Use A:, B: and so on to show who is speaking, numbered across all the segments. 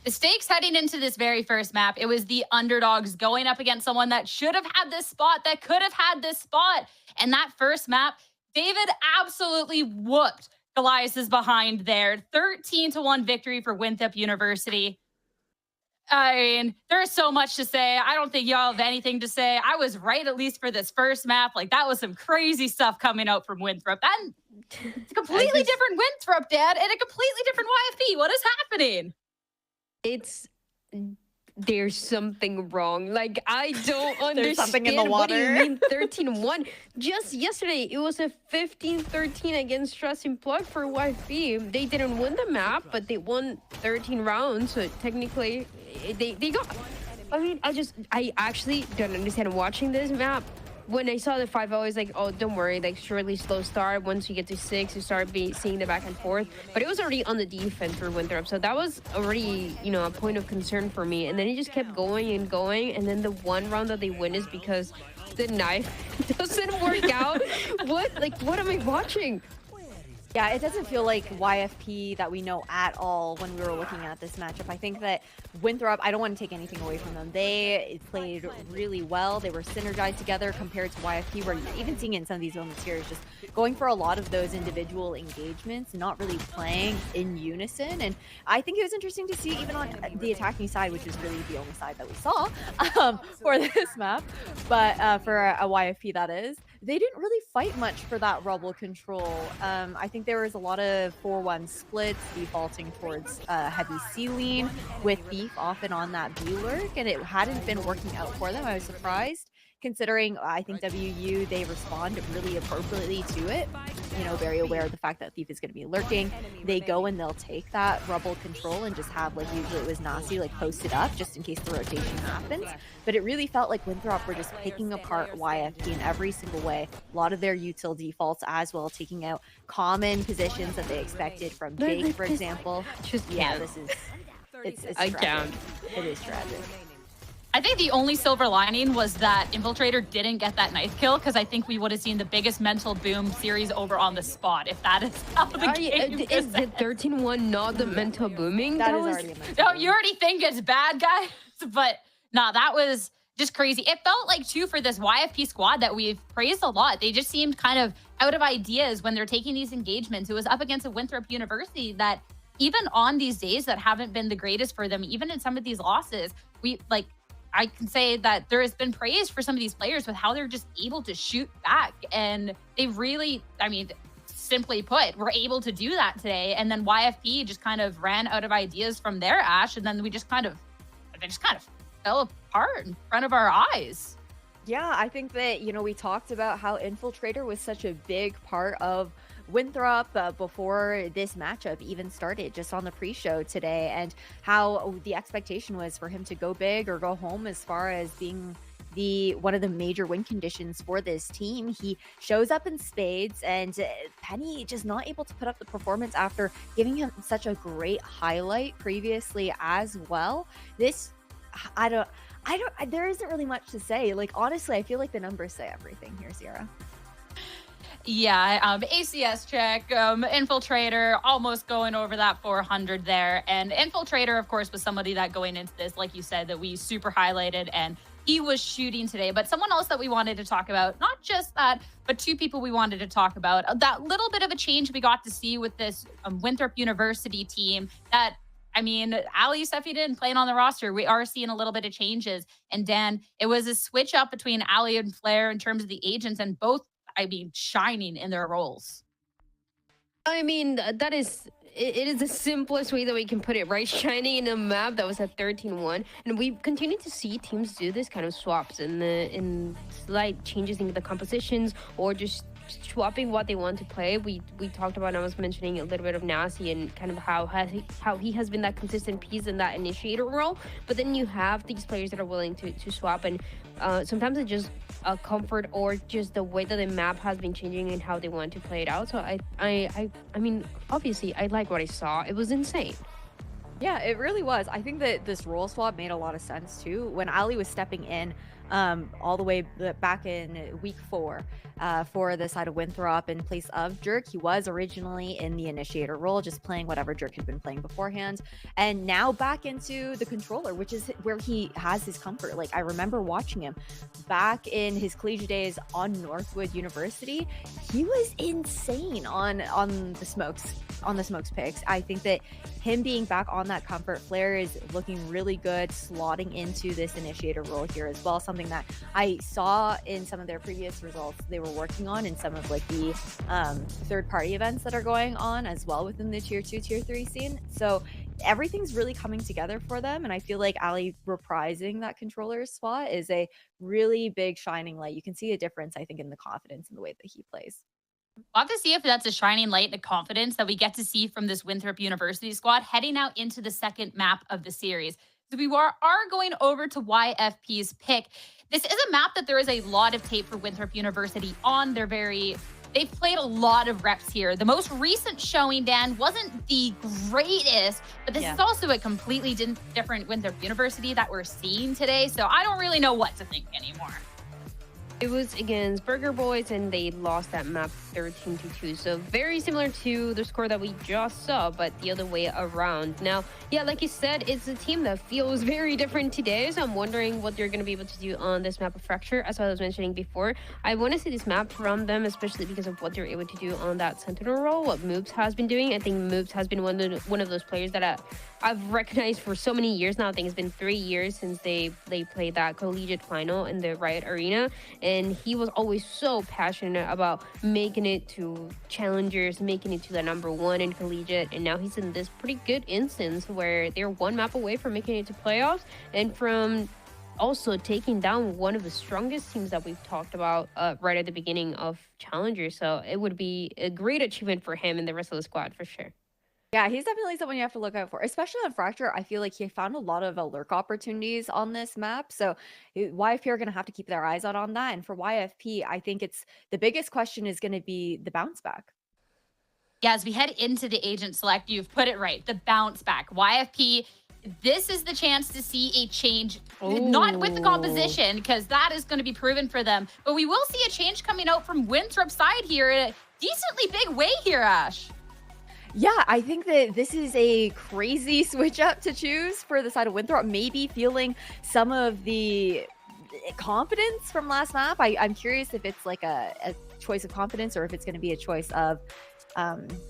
A: The stakes heading into this very first map, it was the underdogs going up against someone that should have had this spot, that could have had this spot. And that first map, David absolutely whooped Goliath's behind there. 13-1 victory for Winthrop University. I mean, there's so much to say. I don't think y'all have anything to say. I was right, at least for this first map. Like, that was some crazy stuff coming out from Winthrop. And it's a completely different Winthrop, Dad, and a completely different YFP. What is happening?
B: There's something wrong. Like, I don't understand.
C: There's something in the water.
B: What do you mean 13-1? Just yesterday, it was a 15-13 against Challengers and PLUG for YFP. They didn't win the map, but they won 13 rounds. So technically, they got. I mean, I actually don't understand watching this map. When I saw the 5-0, I was like, oh, don't worry, like, surely slow start. Once you get to 6, you start seeing the back and forth. But it was already on the defense for Winthrop, so that was already, you know, a point of concern for me. And then it just kept going and going, and then the one round that they win is because the knife doesn't work out. What am I watching?
C: Yeah, it doesn't feel like YFP that we know at all when we were looking at this matchup. I think that Winthrop, I don't want to take anything away from them. They played really well. They were synergized together compared to YFP, where you're even seeing it in some of these moments here, is just going for a lot of those individual engagements, not really playing in unison. And I think it was interesting to see even on the attacking side, which is really the only side that we saw for this map, but for a YFP that is, they didn't really fight much for that rubble control. I think there was a lot of 4-1 splits, defaulting towards heavy C-lean with Beef off and on that B lurk, and it hadn't been working out for them. I was surprised, considering I think WU, they respond really appropriately to it. You know, very aware of the fact that Thief is going to be lurking. They go and they'll take that rubble control and just have, like, usually it was Nasi, like, posted up just in case the rotation happens. But it really felt like Winthrop were just picking apart YFP in every single way. A lot of their util defaults as well, taking out common positions that they expected from Jake, for example. Yeah, this is... It's tragic. It is tragic.
A: I think the only silver lining was that Infiltrator didn't get that knife kill, because I think we would have seen the biggest mental boom series over on the spot, if that is how the game
B: is. The 13-1 not the mental booming?
C: That is already a mental
A: No, you already think it's bad, guys, but no, that was just crazy. It felt like, too, for this YFP squad that we've praised a lot, they just seemed kind of out of ideas when they're taking these engagements. It was up against a Winthrop University that, even on these days that haven't been the greatest for them, even in some of these losses, I can say that there has been praise for some of these players with how they're just able to shoot back. And they really, I mean, simply put, were able to do that today. And then YFP just kind of ran out of ideas from their Ash. And then they just kind of fell apart in front of our eyes.
C: Yeah, I think that, you know, we talked about how Infiltrator was such a big part of Winthrop before this matchup even started, just on the pre-show today, and how the expectation was for him to go big or go home as far as being one of the major win conditions for this team. He shows up in spades, and Penny just not able to put up the performance after giving him such a great highlight previously as well. There isn't really much to say. Like, honestly, I feel like the numbers say everything here, Sierra.
A: Yeah, ACS check, Infiltrator almost going over that 400 there. And Infiltrator, of course, was somebody that going into this, like you said, that we super highlighted, and he was shooting today. But someone else that we wanted to talk about, not just that, but two people we wanted to talk about. That little bit of a change we got to see with this Winthrop University team that, I mean, Ali Sefidin playing on the roster, we are seeing a little bit of changes. And Dan, it was a switch up between Ali and Flair in terms of the agents, and both, I mean, shining in their roles.
B: I mean, it is the simplest way that we can put it, right? Shining in a map that was at 13-1. And we continue to see teams do this kind of swaps in slight changes in the compositions, or just swapping what they want to play. We talked about, and I was mentioning a little bit of Nasi and kind of how he has been that consistent piece in that initiator role. But then you have these players that are willing to swap, and sometimes it's just a comfort or just the way that the map has been changing and how they want to play it out. So I mean, obviously I like what I saw. It was insane.
C: Yeah, it really was. I think that this role swap made a lot of sense too. When Ali was stepping in all the way back in week 4 for the side of Winthrop in place of Jerk. He was originally in the initiator role, just playing whatever Jerk had been playing beforehand, and now back into the controller, which is where he has his comfort. Like, I remember watching him back in his collegiate days on Northwood University. He was insane on the smokes picks. I think that him being back on that comfort, Flair is looking really good, slotting into this initiator role here as well. Something that I saw in some of their previous results they were working on in some of like the third-party events that are going on as well within the tier 2, tier 3 scene. So everything's really coming together for them, and I feel like Ali reprising that controller spot is a really big shining light. You can see a difference, I think, in the confidence in the way that he plays.
A: We'll have to see if that's a shining light and a confidence that we get to see from this Winthrop University squad heading out into the second map of the series. So we are going over to YFP's pick. This is a map that there is a lot of tape for Winthrop University on. They've played a lot of reps here. The most recent showing, Dan, wasn't the greatest, but this is also a completely different Winthrop University that we're seeing today. So I don't really know what to think anymore.
B: It was against Burger Boys, and they lost that map 13-2. So very similar to the score that we just saw, but the other way around. Now, yeah, like you said, it's a team that feels very different today. So I'm wondering what they're going to be able to do on this map of Fracture. As I was mentioning before, I want to see this map from them, especially because of what they're able to do on that Sentinel role, what Moobs has been doing. I think Moobs has been one of those players that I've recognized for so many years now. I think it's been 3 years since they played that collegiate final in the Riot Arena. And he was always so passionate about making it to Challengers, making it to the #1 in collegiate. And now he's in this pretty good instance where they're one map away from making it to playoffs and from also taking down one of the strongest teams that we've talked about right at the beginning of Challengers. So it would be a great achievement for him and the rest of the squad for sure.
C: Yeah, he's definitely someone you have to look out for, especially on Fracture. I feel like he found a lot of lurk opportunities on this map. So YFP are going to have to keep their eyes out on that. And for YFP, I think the biggest question is going to be the bounce back.
A: Yeah, as we head into the agent select, you've put it right, the bounce back. YFP, this is the chance to see a change, not with the composition, because that is going to be proven for them. But we will see a change coming out from Winthrop's side here in a decently big way here, Ash.
C: Yeah, I think that this is a crazy switch up to choose for the side of Winthrop. Maybe feeling some of the confidence from last map. I'm curious if it's like a choice of confidence or if it's going to be a choice of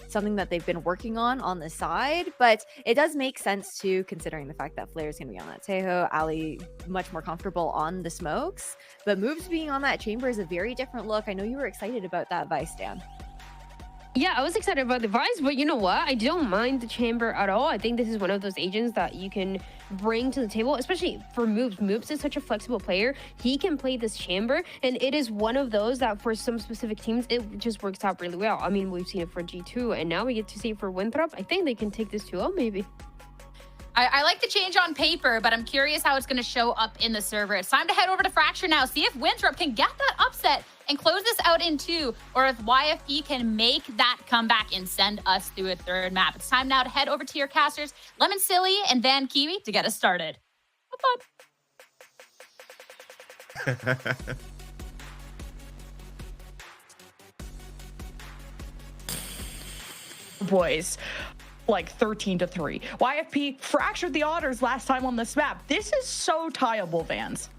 C: something that they've been working on the side. But it does make sense too, considering the fact that Flair is going to be on that Tejo, Ali much more comfortable on the smokes. But Moves being on that chamber is a very different look. I know you were excited about that, Vice, Dan.
B: Yeah, I was excited about the Vice, but you know what? I don't mind the chamber at all. I think this is one of those agents that you can bring to the table, especially for Moves. Moves is such a flexible player. He can play this chamber, and it is one of those that for some specific teams, it just works out really well. I mean, we've seen it for G2, and now we get to see it for Winthrop. I think they can take this 2-0 maybe.
A: I like the change on paper, but I'm curious how it's going to show up in the server. It's time to head over to Fracture now, see if Winthrop can get that upset and close this out in 2, or if YFP can make that comeback and send us through a third map. It's time now to head over to your casters, Lemon Silly and Van Kiwi, to get us started. Have fun.
D: Boys, like 13-3. YFP fractured the otters last time on this map. This is so tieable, Vans.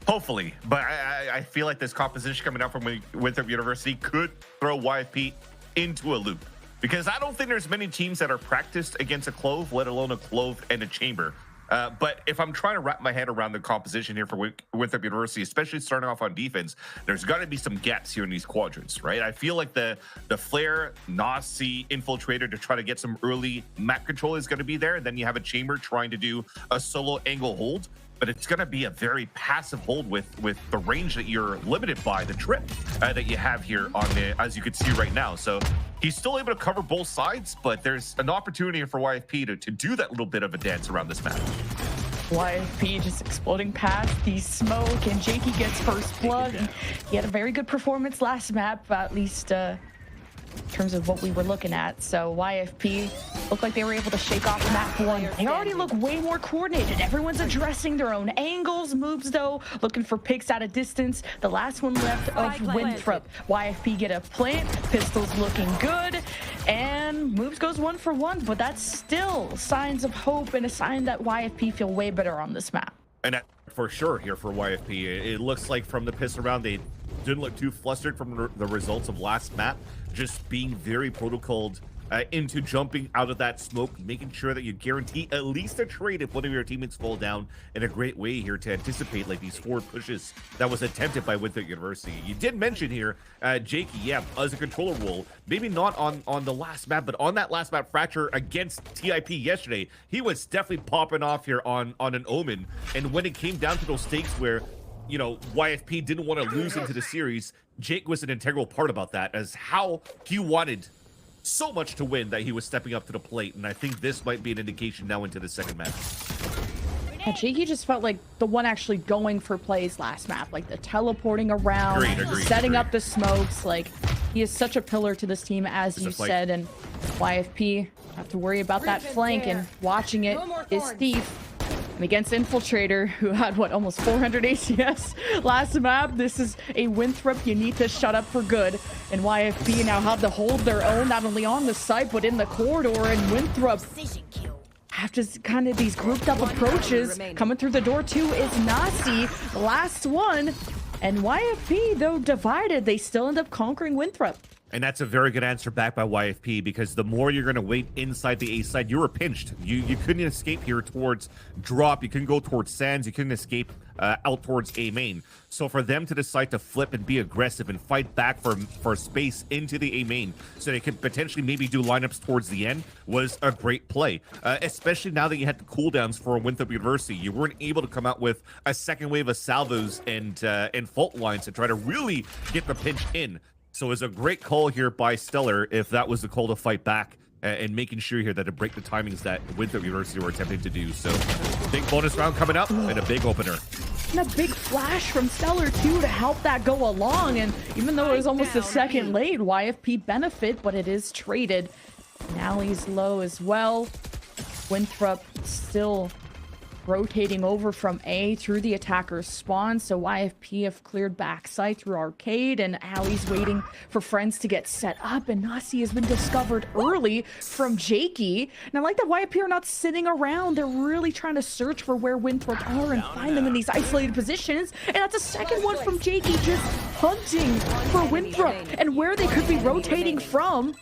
E: Hopefully, but I feel like this composition coming out from Winthrop University could throw YFP into a loop, because I don't think there's many teams that are practiced against a Clove, let alone a Clove and a Chamber. But if I'm trying to wrap my head around the composition here for Winthrop University, especially starting off on defense, there's got to be some gaps here in these quadrants, right? I feel like the Flare, Nazi, Infiltrator to try to get some early map control is going to be there. Then you have a Chamber trying to do a solo angle hold, but it's going to be a very passive hold with the range that you're limited by, the trip that you have here on the, as you can see right now. So he's still able to cover both sides, but there's an opportunity for YFP to do that little bit of a dance around this map.
D: YFP just exploding past the smoke, and Jakey gets first blood. Yeah. He had a very good performance last map, at least in terms of what we were looking at. So YFP looked like they were able to shake off map 1. They already look way more coordinated. Everyone's addressing their own angles. Moves, though, looking for picks at a distance. The last one left of Winthrop. YFP get a plant. Pistols looking good. And Moves goes 1 for 1, but that's still signs of hope and a sign that YFP feel way better on this map.
E: And for sure here for YFP, it looks like from the pistol round, they didn't look too flustered from the results of last map, just being very protocoled into jumping out of that smoke, making sure that you guarantee at least a trade if one of your teammates fall down, in a great way here to anticipate like these forward pushes that was attempted by Winthrop University. You did mention here, Jakey, yeah, as a controller role, maybe not on the last map, but on that last map Fracture against TIP yesterday, he was definitely popping off here on an Omen. And when it came down to those stakes where, you know, YFP didn't want to lose into the series, Jake was an integral part about that, as how he wanted so much to win that he was stepping up to the plate. And I think this might be an indication now into the second match.
D: Yeah, Jakey just felt like the one actually going for plays last map, like the teleporting around, setting up the smokes. Like, he is such a pillar to this team, as you said, and YFP have to worry about that flank, and watching it is Thief. And against Infiltrator, who had, what, almost 400 ACS last map, this is a Winthrop you need to shut up for good. And YFP now have to hold their own, not only on the site, but in the corridor. And Winthrop, after kind of these grouped up approaches, coming through the door too is Nasi, the last one. And YFP, though divided, they still end up conquering Winthrop.
E: And that's a very good answer back by YFP, because the more you're going to wait inside the A side, you were pinched. You couldn't escape here towards drop. You couldn't go towards sands. You couldn't escape out towards A main. So for them to decide to flip and be aggressive and fight back for space into the A main so they could potentially maybe do lineups towards the end was a great play. Especially now that you had the cooldowns for Winthrop University. You weren't able to come out with a second wave of salvos and fault lines to try to really get the pinch in. So it's a great call here by Stellar, if that was the call to fight back, and making sure here that to break the timings that Winthrop University were attempting to do. So big bonus round coming up and a big opener.
D: And a big flash from Stellar too to help that go along. And even though it was almost a second late, YFP benefit, but it is traded. Nally's low as well. Winthrop still rotating over from A through the attacker's spawn, so YFP have cleared backside through arcade, and Allie's waiting for friends to get set up, and Nasi has been discovered early from Jakey. And I like that YFP are not sitting around. They're really trying to search for where Winthrop are and find them in these isolated positions. And that's a second one from Jakey, just hunting for Winthrop and where they could be rotating from.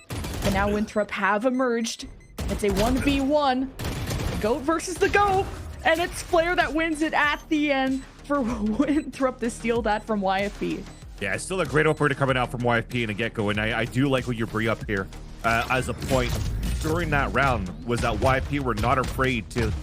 D: And now Winthrop have emerged. It's a 1v1. The GOAT versus the GOAT. And it's Flare that wins it at the end for Winthrop to steal that from YFP.
E: Yeah, it's still a great operator coming out from YFP in the get-go, and I do like what you bring up here as a point during that round, was that YFP were not afraid to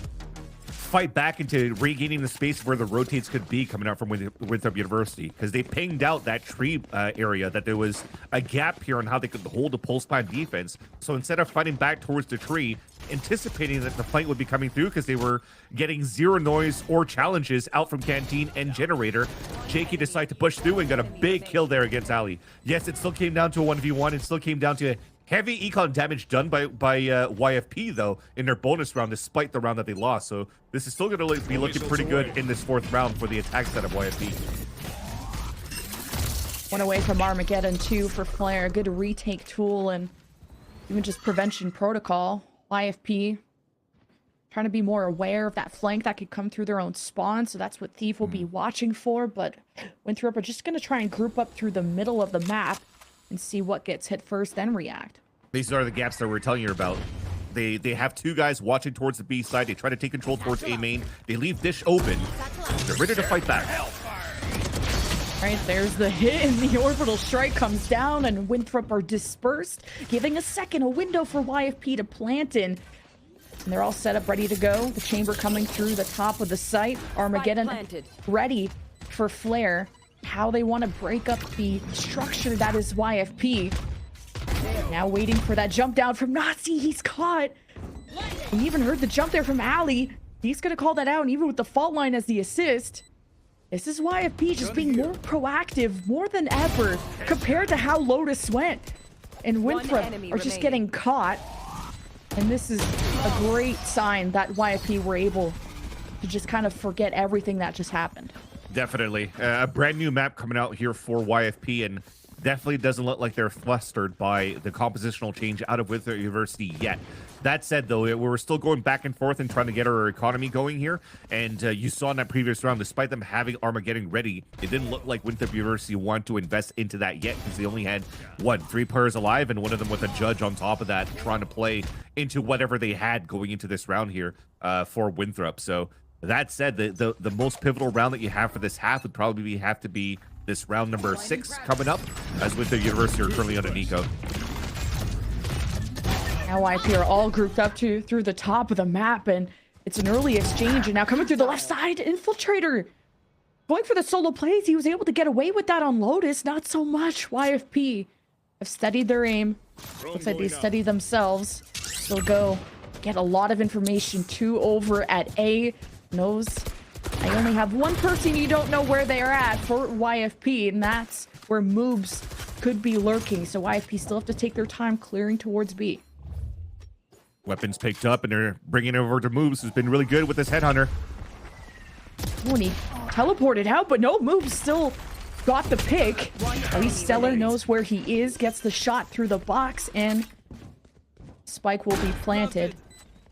E: fight back into regaining the space where the rotates could be coming out from Winthrop University, because they pinged out that tree area, that there was a gap here on how they could hold the pulse plan defense. So instead of fighting back towards the tree, anticipating that the fight would be coming through because they were getting zero noise or challenges out from Canteen and Generator, Jakey decided to push through and got a big kill there against Ali. Yes, it still came down to a 1v1. It still came down to heavy econ damage done by YFP, though, in their bonus round, despite the round that they lost. So this is still going to be looking pretty good in this fourth round for the attack set of YFP.
D: One away from Armageddon, 2 for Flare. Good retake tool and even just prevention protocol. YFP trying to be more aware of that flank that could come through their own spawn, so that's what Thief will be watching for. But Winthrop are just going to try and group up through the middle of the map and see what gets hit first, then react.
E: These are the gaps that we're telling you about. They have 2 guys watching towards the B side. They try to take control towards A main. They leave Dish open. They're ready to fight back.
D: All right, there's the hit, and the orbital strike comes down, and Winthrop are dispersed, giving a window for YFP to plant in. And they're all set up, ready to go. The chamber coming through the top of the site. Armageddon ready for Flare. How they want to break up the structure that is YFP. Now waiting for that jump down from Nazi. He's caught. We even heard the jump there from Ali. He's going to call that out, and even with the fault line as the assist. This is YFP just being more proactive, more than ever, compared to how Lotus went. And Winthrop are just getting caught. And this is a great sign that YFP were able to just kind of forget everything that just happened.
E: Definitely. A brand new map coming out here for YFP, and definitely doesn't look like they're flustered by the compositional change out of Winthrop University yet. That said, though, we're still going back and forth and trying to get our economy going here. And you saw in that previous round, despite them having Armageddon ready, it didn't look like Winthrop University wanted to invest into that yet, because they only had, 3 players alive, and one of them with a judge on top of that, trying to play into whatever they had going into this round here for Winthrop. So that said, the most pivotal round that you have for this half would probably have to be this round number 6 coming up, as Winthrop University are currently on a Nico.
D: Now YFP are all grouped up through the top of the map, and it's an early exchange. And now coming through the left side, Infiltrator going for the solo plays. He was able to get away with that on Lotus. Not so much. YFP have studied their aim. Looks like they studied themselves. They'll go get a lot of information too over at A. Knows I only have one person you don't know where they are at for YFP, and that's where moves could be lurking. So YFP still have to take their time clearing towards B.
E: Weapons picked up, and they're bringing it over to Moves, who's been really good with this headhunter.
D: Oh, and he teleported out, but no, Moves still got the pick. At least Stellar knows where he is, gets the shot through the box, and spike will be planted.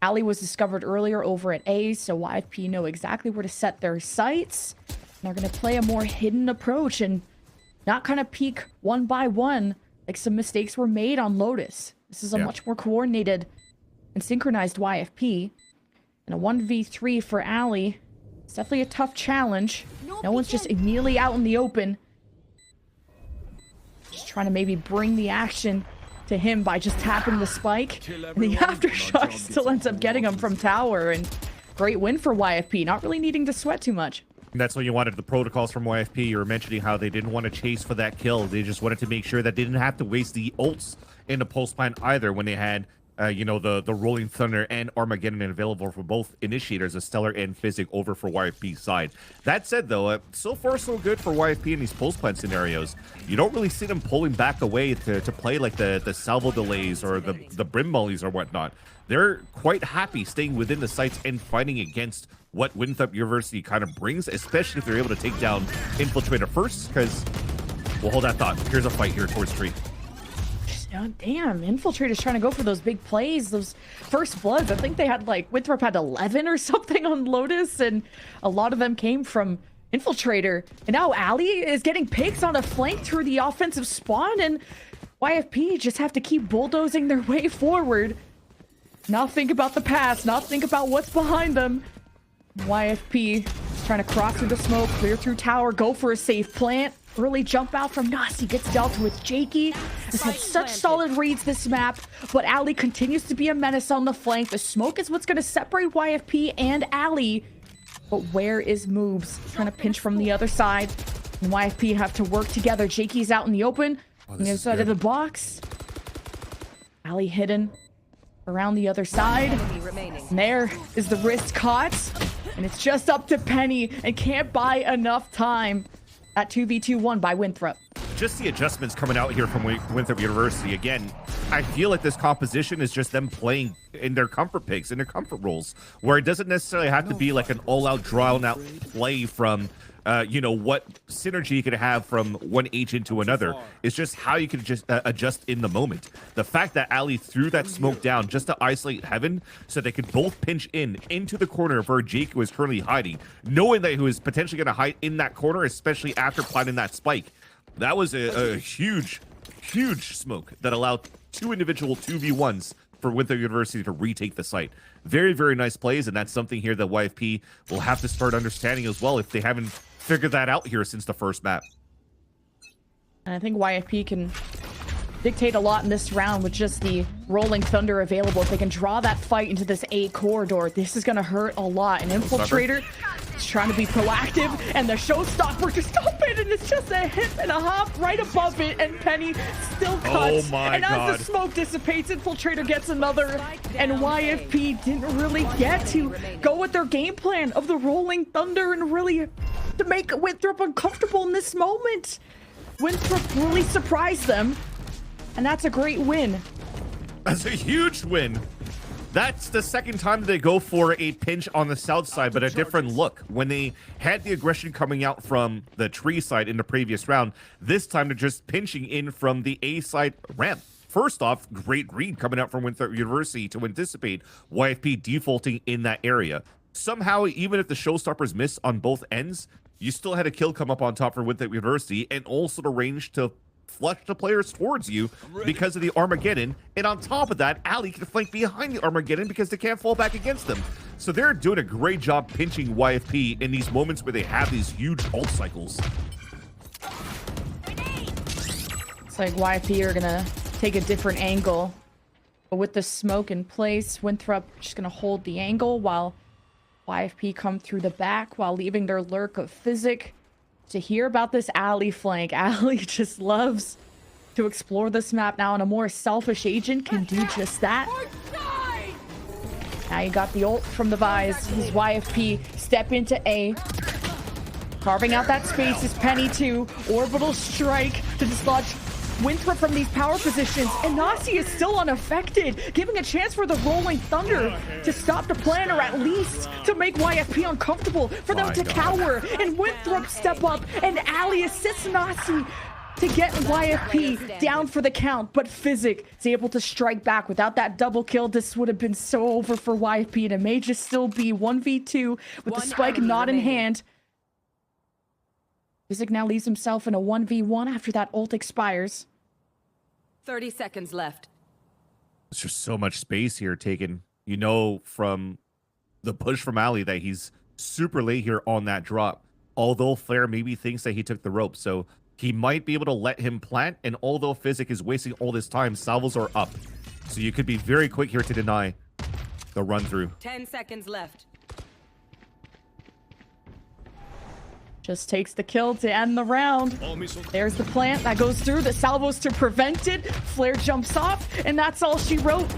D: Ali was discovered earlier over at A, so YFP know exactly where to set their sights. They're going to play a more hidden approach and not kind of peek one by one like some mistakes were made on Lotus. This is a much more coordinated and synchronized YFP. And a 1v3 for Ali. It's definitely a tough challenge. No one's just immediately out in the open. Just trying to maybe bring the action to him by just tapping the spike. And the aftershock still ends up getting him from tower. And great win for YFP, not really needing to sweat too much.
E: And that's what you wanted, the protocols from YFP. You were mentioning how they didn't want to chase for that kill. They just wanted to make sure that they didn't have to waste the ults in the post plant either, when they had the Rolling Thunder and Armageddon available for both initiators, a Stellar and Physic, over for YFP's side. That said, though, so far so good for YFP in these post-plant scenarios. You don't really see them pulling back away to play like the salvo delays or the brim mollies or whatnot. They're quite happy staying within the sites and fighting against what Winthrop University kind of brings, especially if they're able to take down Infiltrator first, because we'll hold that thought. Here's a fight here towards 3.
D: Oh, damn, Infiltrator's trying to go for those big plays, those first bloods. I think they had Winthrop had 11 or something on Lotus, and a lot of them came from Infiltrator. And now Ali is getting picks on a flank through the offensive spawn, and YFP just have to keep bulldozing their way forward. Not think about the past, not think about what's behind them. YFP is trying to cross through the smoke, clear through tower, go for a safe plant. Early jump out from Nasi, gets dealt with Jakey. Has had such solid reads this map, but Ali continues to be a menace on the flank. The smoke is what's going to separate YFP and Ali. But where is Moves? Trying to pinch from the other side. And YFP have to work together. Jakey's out in the open, on the other side of the box. Ali hidden around the other side. And there is the wrist caught. And it's just up to Penny, and can't buy enough time. That 2v2 by Winthrop.
E: Just the adjustments coming out here from Winthrop University. Again, I feel like this composition is just them playing in their comfort picks, in their comfort roles, where it doesn't necessarily have to be like an all-out, drawn-out play from, what synergy you could have from one agent to another. It's just how you can just adjust in the moment. The fact that Ali threw that smoke down just to isolate Heaven so they could both pinch into the corner of where Jake was currently hiding, knowing that he was potentially going to hide in that corner, especially after planting that spike. That was a huge, huge smoke that allowed 2 individual 2v1s for Winthrop University to retake the site. Very, very nice plays, and that's something here that YFP will have to start understanding as well if they haven't figured that out here since the first map.
D: And I think YFP can dictate a lot in this round with just the Rolling Thunder available. If they can draw that fight into this A corridor, this is going to hurt a lot. And Infiltrator is trying to be proactive, and the showstopper to stop it, and it's just a hip and a hop right above it, and Penny still cuts.
E: Oh my God.
D: As the smoke dissipates, Infiltrator gets another, and YFP didn't really get to go with their game plan of the Rolling Thunder and really to make Winthrop uncomfortable in this moment. Winthrop really surprised them, and that's a great win.
E: That's a huge win.
F: That's the second time they go for a pinch on the south side, but a different look. When they had the aggression coming out from the tree side in the previous round, this time they're just pinching in from the A side ramp. First off, great read coming out from Winthrop University to anticipate YFP defaulting in that area. Somehow, even if the showstoppers missed on both ends, you still had a kill come up on top for Winthrop University, and also the range to flush the players towards you because of the Armageddon. And on top of that, Ali can flank behind the Armageddon because they can't fall back against them. So they're doing a great job pinching YFP in these moments where they have these huge ult cycles.
D: It's like YFP are gonna take a different angle. But with the smoke in place, Winthrop just gonna hold the angle while YFP come through the back while leaving their lurk of Physic to hear about this alley flank. Ali just loves to explore this map now, and a more selfish agent can do just that. Now you got the ult from the Vise. His YFP step into A. Carving out that space is Penny 2. Orbital strike to dislodge Winthrop from these power positions, and Nasi is still unaffected, giving a chance for the Rolling Thunder to stop the plan, or at least to make YFP uncomfortable for them to cower. And Winthrop step up, and Ali assists Nasi to get YFP down for the count, but Physic is able to strike back. Without that double kill, this would have been so over for YFP, and it may just still be 1v2 with the spike not in hand. Physic now leaves himself in a 1v1 after that ult expires.
G: 30 seconds left.
F: There's just so much space here taken. You know from the push from Ali that he's super late here on that drop. Although Flare maybe thinks that he took the rope, so he might be able to let him plant. And although Physic is wasting all this time, salvos are up. So you could be very quick here to deny the run through.
G: 10 seconds left.
D: Just takes the kill to end the round. There's the plant that goes through. The salvos to prevent it. Flare jumps off, and that's all she wrote.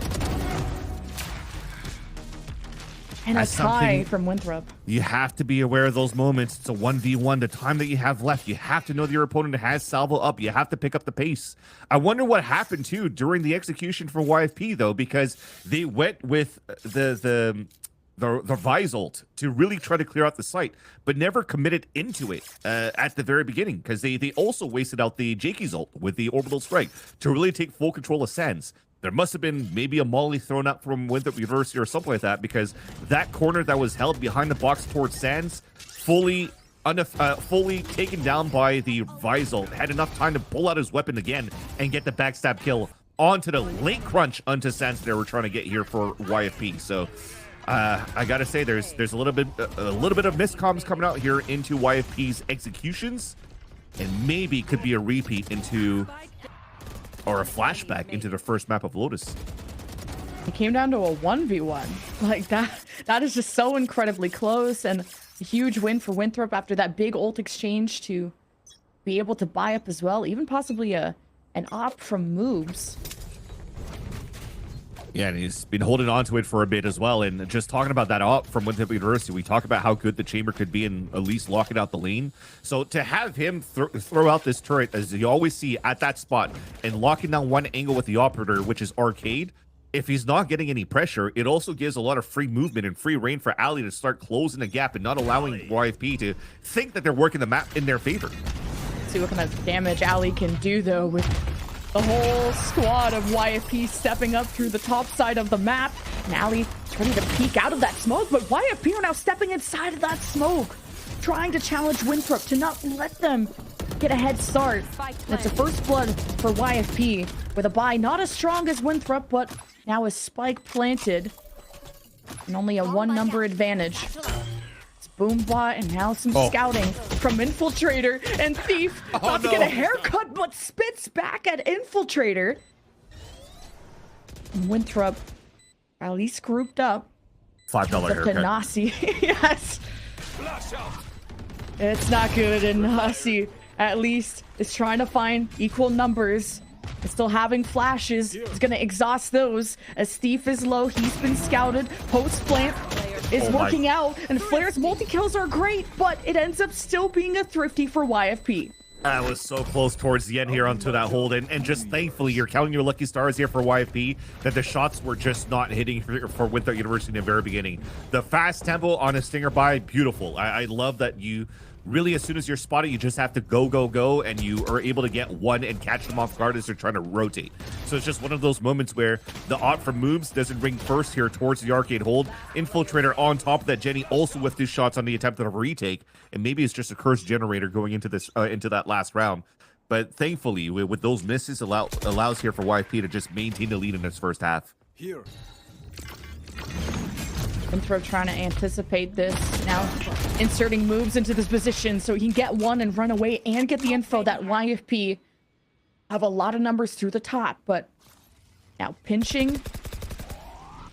D: And a tie from Winthrop.
F: You have to be aware of those moments. It's a 1v1. The time that you have left, you have to know that your opponent has salvo up. You have to pick up the pace. I wonder what happened, too, during the execution for YFP, though, because they went with the Vise ult to really try to clear out the site, but never committed into it at the very beginning, because they also wasted out the Jakey's ult with the orbital strike to really take full control of Sands. There must have been maybe a molly thrown up from Winthrop University or something like that, because that corner that was held behind the box towards Sands, fully taken down by the Vise ult, had enough time to pull out his weapon again and get the backstab kill onto the late crunch onto Sands they were trying to get here for YFP. So I gotta say, there's a little bit of miscoms coming out here into YFP's executions, and maybe could be a repeat into, or a flashback into the first map of Lotus.
D: It came down to a 1v1. Like that is just so incredibly close, and a huge win for Winthrop after that big ult exchange to be able to buy up as well, even possibly an op from Moves.
F: Yeah, and he's been holding on to it for a bit as well. And just talking about that op from Winthrop University, we talk about how good the chamber could be and at least locking out the lane. So to have him throw out this turret, as you always see at that spot, and locking down one angle with the operator, which is Arcade, if he's not getting any pressure, it also gives a lot of free movement and free reign for Ali to start closing the gap and not allowing YFP to think that they're working the map in their favor.
D: See what kind of damage Ali can do, though, with the whole squad of YFP stepping up through the top side of the map. And Ali ready to peek out of that smoke, but YFP are now stepping inside of that smoke, trying to challenge Winthrop to not let them get a head start. And it's a first blood for YFP with a buy not as strong as Winthrop, but now a spike planted and only a one-number advantage. It's Boombot and now some scouting from Infiltrator, and Thief about to get a haircut, but spits back at Infiltrator. And Winthrop at least grouped up.
F: $5 haircut.
D: Nasi. Yes. It's not good, and Nasi at least is trying to find equal numbers. It's still having flashes. He's gonna exhaust those as Thief is low. He's been scouted. Post plant is working out, and Flare's multi-kills are great, but it ends up still being a thrifty for YFP.
F: That was so close towards the end here onto that hold, and just thankfully you're counting your lucky stars here for YFP that the shots were just not hitting for Winthrop University in the very beginning. The fast tempo on a stinger buy, beautiful. I love that you really, as soon as you're spotted, you just have to go, and you are able to get one and catch them off guard as they're trying to rotate. So it's just one of those moments where the opt for moves doesn't ring first here towards the arcade hold. Infiltrator on top of that, Jenny also with his shots on the attempt at a retake, and maybe it's just a curse generator going into this into that last round. But thankfully, with those misses, allows here for YFP to just maintain the lead in this first half.
H: Here.
D: Winthrop trying to anticipate this. Now inserting moves into this position so he can get one and run away and get the info that YFP have a lot of numbers through the top. But now pinching.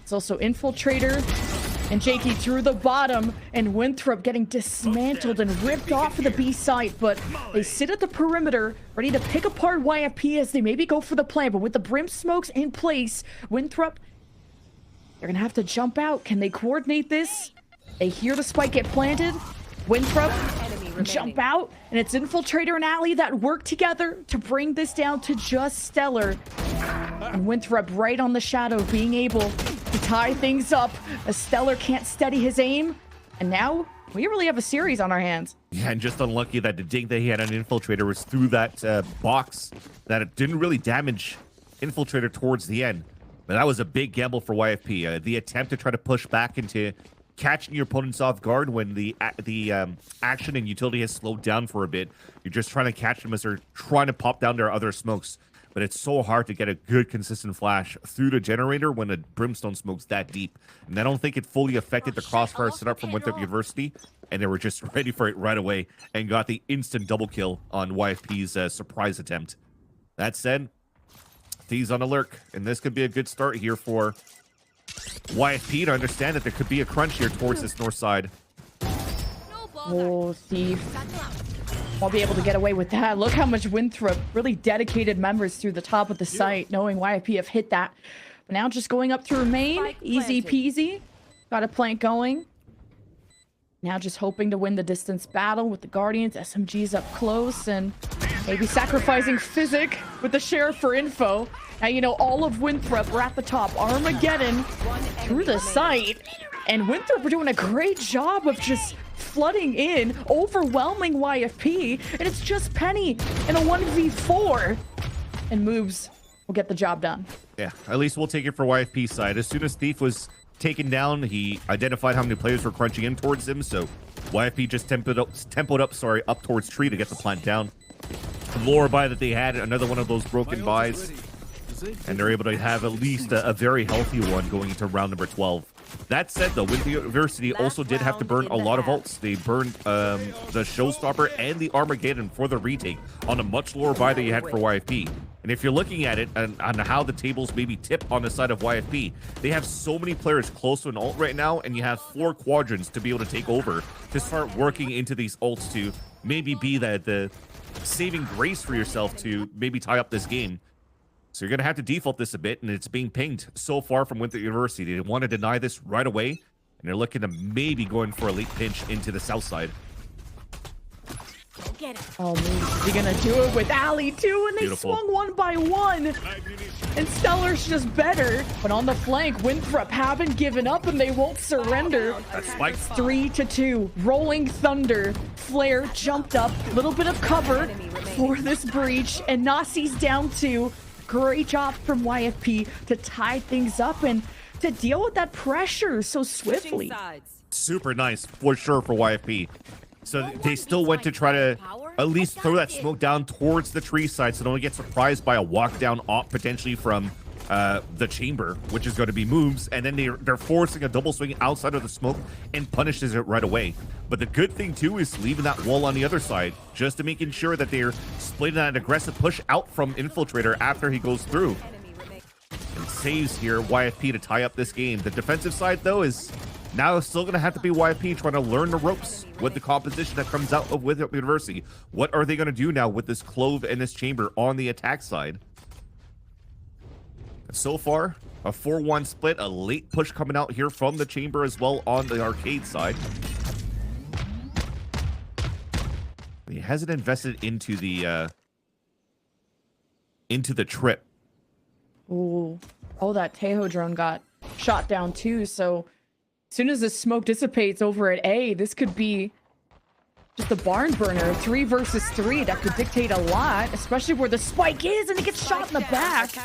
D: It's also Infiltrator and Jakey through the bottom, and Winthrop getting dismantled and ripped off of the B site. But they sit at the perimeter ready to pick apart YFP as they maybe go for the plan. But with the brim smokes in place, Winthrop, they're gonna have to jump out. Can they coordinate this? They hear the spike get planted. Winthrop jump out, and it's Infiltrator and Ali that work together to bring this down to just Stellar. And Winthrop right on the shadow, being able to tie things up as Stellar can't steady his aim. And now we really have a series on our hands.
F: Yeah, and just unlucky that the ding that he had on Infiltrator was through that box, that it didn't really damage Infiltrator towards the end. But that was a big gamble for YFP. The attempt to try to push back into catching your opponents off guard when the action and utility has slowed down for a bit. You're just trying to catch them as they're trying to pop down their other smokes. But it's so hard to get a good, consistent flash through the generator when a brimstone smoke's that deep. And I don't think it fully affected the crossfire setup from Winthrop University. And they were just ready for it right away and got the instant double kill on YFP's surprise attempt. That said, Thieves on alert, and this could be a good start here for YFP to understand that there could be a crunch here towards this north side.
D: Oh, Thief won't be able to get away with that. Look how much Winthrop, really dedicated members through the top of the site, knowing YFP have hit that. But now just going up through main, easy peasy. Got a plank going. Now just hoping to win the distance battle with the Guardians. SMG's up close and maybe sacrificing Physic with the Sheriff for info. Now, you know, all of Winthrop are at the top. Armageddon through the site. And Winthrop are doing a great job of just flooding in, overwhelming YFP. And it's just Penny in a 1v4. And Moves will get the job done.
F: Yeah, at least we'll take it for YFP's side. As soon as Thief was taken down, he identified how many players were crunching in towards him, so YFP just tempoed up, up towards tree to get the plant down. The lower buy that they had, another one of those broken buys, and they're able to have at least a very healthy one going into round number 12. That said, though, Winthrop University also did have to burn a lot of ults. They burned the Showstopper and the Armageddon for the retake on a much lower buy that you had for YFP. And if you're looking at it and on how the tables maybe tip on the side of YFP, they have so many players close to an ult right now, and you have 4 quadrants to be able to take over to start working into these ults to maybe be the saving grace for yourself to maybe tie up this game. So you're going to have to default this a bit, and it's being pinged so far from Winthrop University. They want to deny this right away, and they're looking to maybe going for a late pinch into the south side.
D: Oh, Moves, is he gonna do it with Ali too? And they
F: Beautiful.
D: swung 1 by 1. And Stellar's just better. But on the flank, Winthrop haven't given up and they won't surrender.
F: That's spike.
D: 3-2. Rolling Thunder. Flare jumped up. Little bit of cover for this breach. And Nasi's down 2. Great job from YFP to tie things up and to deal with that pressure so swiftly.
F: Super nice for sure for YFP. So they still went to try to at least throw that smoke down towards the tree side so they don't get surprised by a walk down op potentially from the chamber, which is going to be Moves, and then they're forcing a double swing outside of the smoke and punishes it right away. But the good thing too is leaving that wall on the other side just to making sure that they're splitting that aggressive push out from Infiltrator after he goes through. And saves here YFP to tie up this game. The defensive side though is now still going to have to be YFP trying to learn the ropes with the composition that comes out of Winthrop University. What are they going to do now with this Clove and this Chamber on the attack side? So far, a 4-1 split, a late push coming out here from the Chamber as well on the arcade side. They hasn't invested into the trip.
D: Ooh. Oh, that Tejo drone got shot down too. So as soon as the smoke dissipates over at A, this could be just a barn burner. 3 versus 3. That could dictate a lot, especially where the spike is and it gets shot in the back.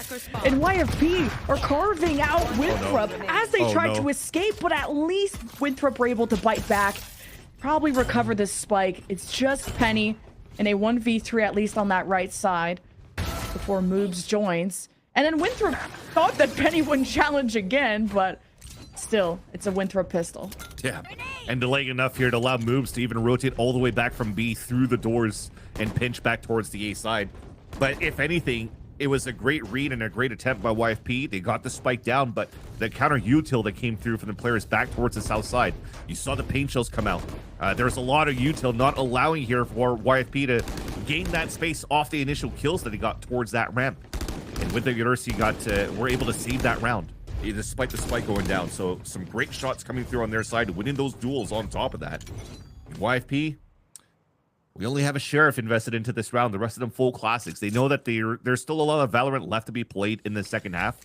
D: And YFP are carving out Winthrop as they try to escape, but at least Winthrop were able to bite back. Probably recover this spike. It's just Penny in a 1v3 at least on that right side before Moobs joins. And then Winthrop thought that Penny wouldn't challenge again, but still, it's a Winthrop pistol.
F: Yeah, and delaying enough here to allow Moobs to even rotate all the way back from B through the doors and pinch back towards the A side. But if anything, it was a great read and a great attempt by YFP. They got the spike down, but the counter util that came through from the players back towards the south side. You saw the paint shells come out. There was a lot of util not allowing here for YFP to gain that space off the initial kills that he got towards that ramp. And with the University were able to save that round, despite the spike going down. So some great shots coming through on their side, winning those duels on top of that. YFP, we only have a Sheriff invested into this round. The rest of them full classics. They know that there's still a lot of Valorant left to be played in the second half.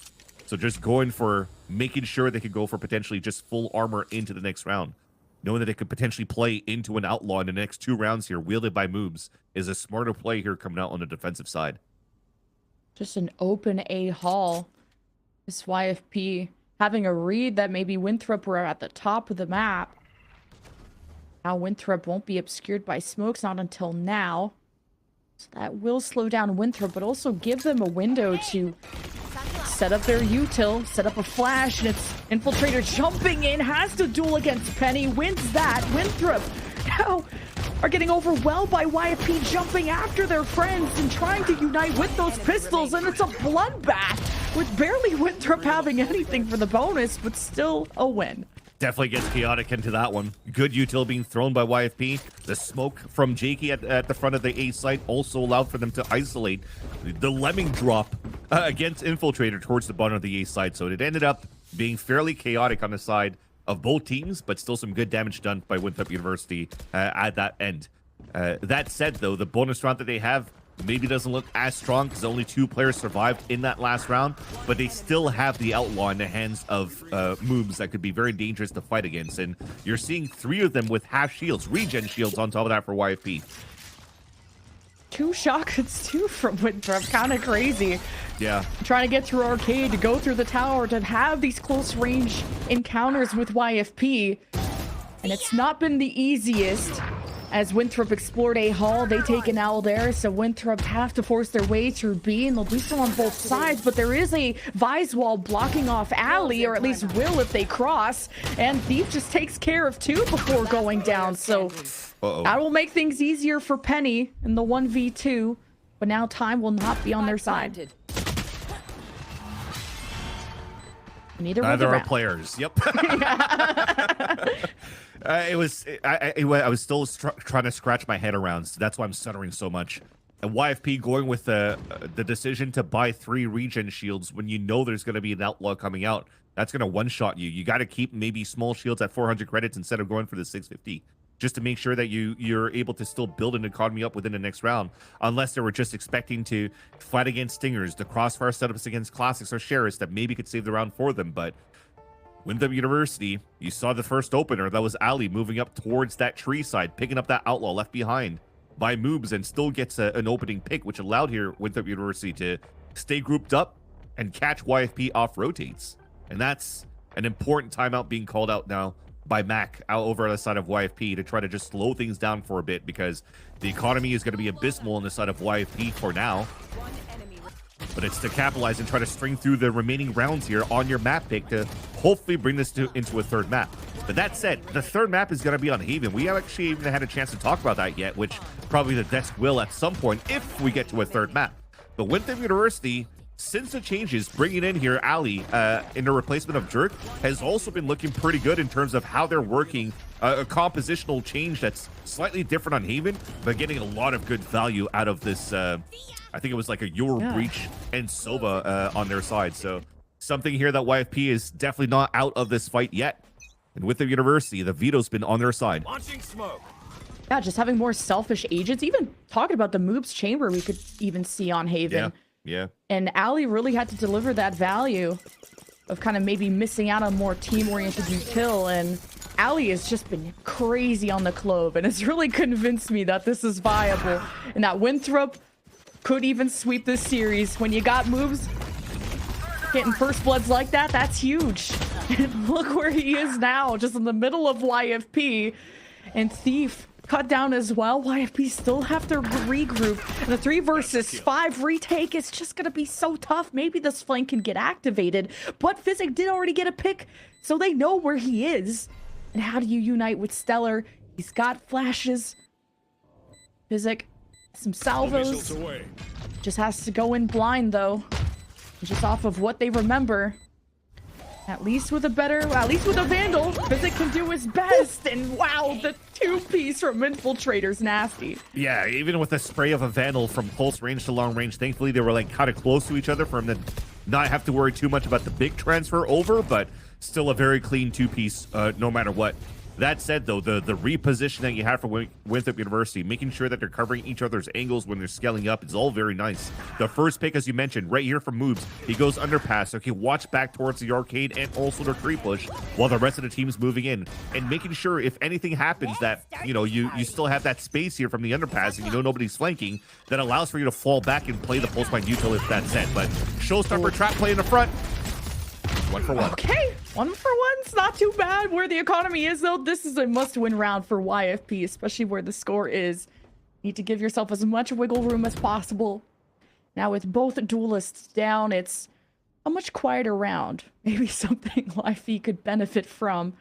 F: So just going for making sure they could go for potentially just full armor into the next round. Knowing that they could potentially play into an outlaw in the next 2 rounds here, wielded by Moobs, is a smarter play here coming out on the defensive side.
D: Just an open A hall. This YFP having a read that maybe Winthrop were at the top of the map. Now Winthrop won't be obscured by smokes, not until now. So that will slow down Winthrop, but also give them a window to set up their util, set up a flash, and it's Infiltrator jumping in, has to duel against Penny, wins that. Winthrop now are getting overwhelmed by YFP jumping after their friends and trying to unite with those pistols, and it's a bloodbath with barely Winthrop having anything for the bonus, but still a win.
F: Definitely gets chaotic into that one. Good util being thrown by YFP. The smoke from Jakey at the front of the A site also allowed for them to isolate the lemming drop against Infiltrator towards the bottom of the A side. So it ended up being fairly chaotic on the side of both teams, but still some good damage done by Winthrop University at that end. That said, though, the bonus round that they have maybe doesn't look as strong because only 2 players survived in that last round, but they still have the outlaw in the hands of Moobs that could be very dangerous to fight against. And you're seeing 3 of them with half shields, regen shields on top of that for YFP.
D: 2 shotguns too from Winthrop, kind of crazy.
F: Yeah.
D: Trying to get through Arcade, to go through the tower, to have these close range encounters with YFP. And it's not been the easiest. As Winthrop explored A hall, they take an L there, so Winthrop have to force their way through B, and they'll do so on both sides, but there is a Vise wall blocking off Alley, or at least will if they cross, and Thief just takes care of 2 before going down, so that will make things easier for Penny in the 1v2, but now time will not be on their side. Neither
F: are players. Yep. I was still trying to scratch my head around. So that's why I'm stuttering so much. And YFP going with the decision to buy 3 regen shields when you know there's going to be an outlaw coming out. That's going to one-shot you. You got to keep maybe small shields at 400 credits instead of going for the 650. Just to make sure that you're able to still build an economy up within the next round, unless they were just expecting to fight against Stingers, the crossfire setups against Classics or Sheriffs that maybe could save the round for them. But Winthrop University, you saw the first opener. That was Ali moving up towards that tree side, picking up that outlaw left behind by Moobs, and still gets an opening pick, which allowed here Winthrop University to stay grouped up and catch YFP off rotates. And that's an important timeout being called out now by Mac out over on the side of YFP to try to just slow things down for a bit, because the economy is going to be abysmal on the side of YFP for now. But it's to capitalize and try to string through the remaining rounds here on your map pick to hopefully bring this into a third map. But that said, the third map is going to be on Haven. We haven't actually even had a chance to talk about that yet, which probably the desk will at some point if we get to a third map. But Winthrop University, since the changes, bringing in here Ali in the replacement of Jerk, has also been looking pretty good in terms of how they're working a compositional change that's slightly different on Haven, but getting a lot of good value out of this. I think it was like a Euro Breach and Sova on their side. So something here that YFP is definitely not out of this fight yet. And with the University, the veto's been on their side.
H: Launching smoke.
D: Yeah, just having more selfish agents. Even talking about the moves chamber, we could even see on Haven.
F: Yeah.
D: And Ali really had to deliver that value of kind of maybe missing out on more team-oriented util. And Ali has just been crazy on the Clove, and it's really convinced me that this is viable. And that Winthrop could even sweep this series. When you got moves, getting first bloods like that, that's huge. And look where he is now, just in the middle of YFP. And Thief cut down as well. YFP still have to regroup. And the 3 versus 5 retake is just going to be so tough. Maybe this flank can get activated. But Physic did already get a pick, so they know where he is. And how do you unite with Stellar? He's got flashes. Physic, some salvos. Just has to go in blind, though. Just off of what they remember. At least with a Vandal, Physic can do his best. And wow, the 2-piece from Infiltrator's nasty.
F: Yeah, even with a spray of a Vandal from close range to long range, thankfully they were like kind of close to each other for him to not have to worry too much about the big transfer over, but still a very clean 2-piece no matter what. That said, though, the reposition that you have for Winthrop University, making sure that they're covering each other's angles when they're scaling up is all very nice. The first pick, as you mentioned, right here from Moobs, he goes underpass, so he can watch back towards the arcade and also the tree push while the rest of the team's moving in. And making sure if anything happens that, you know, you still have that space here from the underpass and you know nobody's flanking, that allows for you to fall back and play the pulse by neutral if that's set. But showstopper trap play in the front. 1 for 1.
D: Okay, 1 for 1's not too bad. Where the economy is, though, this is a must-win round for YFP, especially where the score is. Need to give yourself as much wiggle room as possible. Now, with both duelists down, it's a much quieter round. Maybe something YFP could benefit from,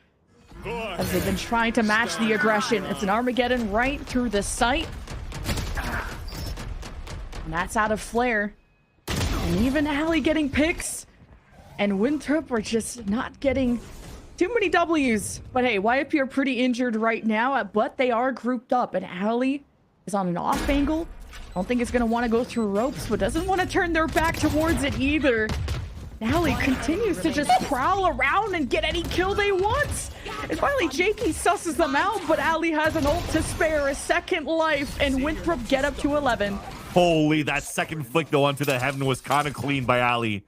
D: as they've been trying to match the aggression. It's an Armageddon right through the site. And that's out of flare. And even Ali getting picks. And Winthrop are just not getting too many W's. But hey, YFP are pretty injured right now, but they are grouped up. And Ali is on an off angle. I don't think it's going to want to go through ropes, but doesn't want to turn their back towards it either. And Ali continues to just prowl around and get any kill they want. And finally, Jakey susses them out, but Ali has an ult to spare, a second life, and Winthrop get up to 11.
F: Holy, that second flick, though, onto the heaven was kind of clean by Ali.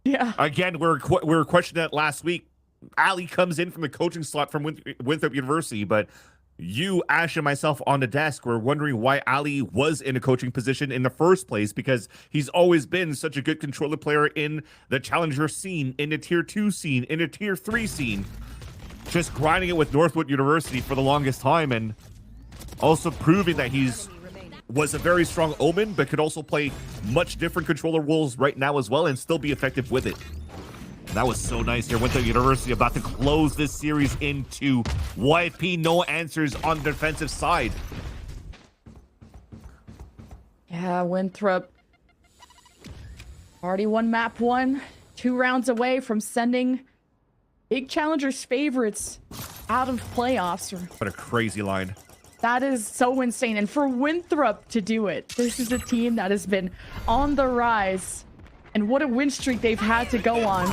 D: Yeah.
F: Again, we were questioning that last week. Ali comes in from the coaching slot from Winthrop University, but you, Ash, and myself on the desk were wondering why Ali was in a coaching position in the first place, because he's always been such a good controller player in the Challenger scene, in the Tier 2 scene, in the Tier 3 scene. Just grinding it with Northwood University for the longest time, and also proving that was a very strong Omen, but could also play much different controller roles right now as well and still be effective with it. And that was so nice here. Winthrop University about to close this series into YFP. No answers on the defensive side.
D: Yeah, Winthrop already won map 1, 2 rounds away from sending big Challengers favorites out of playoffs.
F: What a crazy line.
D: That is so insane. And for Winthrop to do it, this is a team that has been on the rise. And what a win streak they've had to go on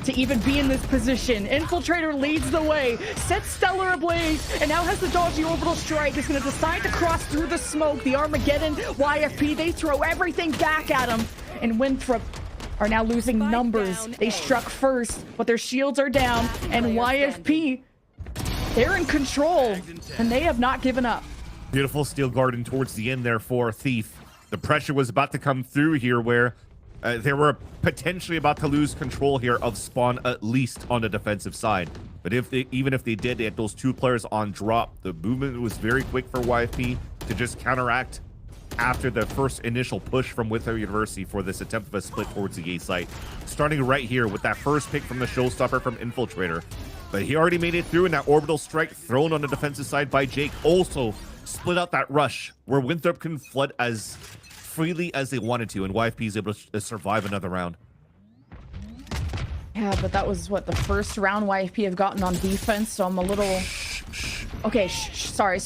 D: to even be in this position. Infiltrator leads the way, sets Stellar ablaze, and now has the dodgy orbital strike. Is going to decide to cross through the smoke. The Armageddon, YFP, they throw everything back at him. And Winthrop are now losing numbers. They struck first, but their shields are down. And YFP, they're in control, and they have not given up.
F: Beautiful steel garden towards the end there for Thief. The pressure was about to come through here where they were potentially about to lose control here of spawn, at least on the defensive side. But even if they did, they had those 2 players on drop. The movement was very quick for YFP to just counteract after the first initial push from Winthrop University for this attempt of a split towards the A site. Starting right here with that first pick from the showstopper from Infiltrator. But he already made it through, and that orbital strike thrown on the defensive side by Jake also split out that rush where Winthrop can flood as freely as they wanted to, and YFP is able to survive another round.
D: Yeah, but that was, what, the first round YFP have gotten on defense, so I'm a little Okay, sorry,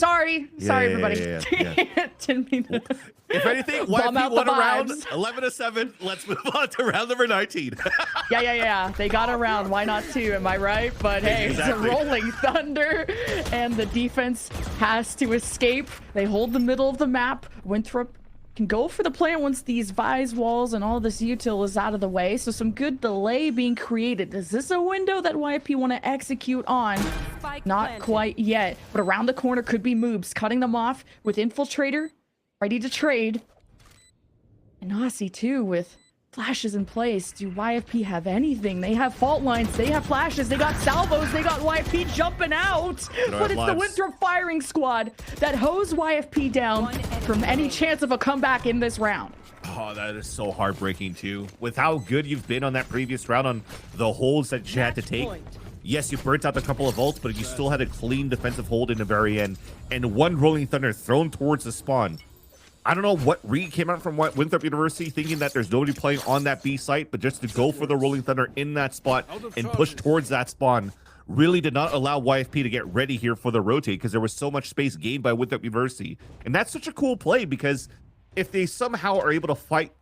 D: everybody.
F: Yeah.
D: Didn't mean to
F: If anything,
D: bum out
F: YFP
D: the
F: won a round
D: vibes.
F: 11-7. Let's move on to round number 19.
D: Yeah. They got a round. Why not two? Am I right? But hey,
F: Exactly.
D: It's a rolling thunder, and the defense has to escape. They hold the middle of the map. Winthrop can go for the plant once these Vise walls and all this util is out of the way. So some good delay being created. Is this a window that YFP want to execute on?
G: Spike
D: Not
G: planted.
D: quite yet. But around the corner could be Moobs, cutting them off with Infiltrator, ready to trade. And Aussie too with flashes in place. Do YFP have anything? They have fault lines, they have flashes, they got salvos, they got YFP jumping out. But it's the
F: lives.
D: Winthrop firing squad that hose YFP down from any chance of a comeback in this round.
F: Oh, that is so heartbreaking too. With how good you've been on that previous round on the holds that you had to take. Yes, you burnt out a couple of ults, but you still had a clean defensive hold in the very end. And one Rolling Thunder thrown towards the spawn. I don't know what read came out from Winthrop University thinking that there's nobody playing on that B site, but just to go for the Rolling Thunder in that spot and push towards that spawn really did not allow YFP to get ready here for the rotate because there was so much space gained by Winthrop University. And that's such a cool play because if they somehow are able to fight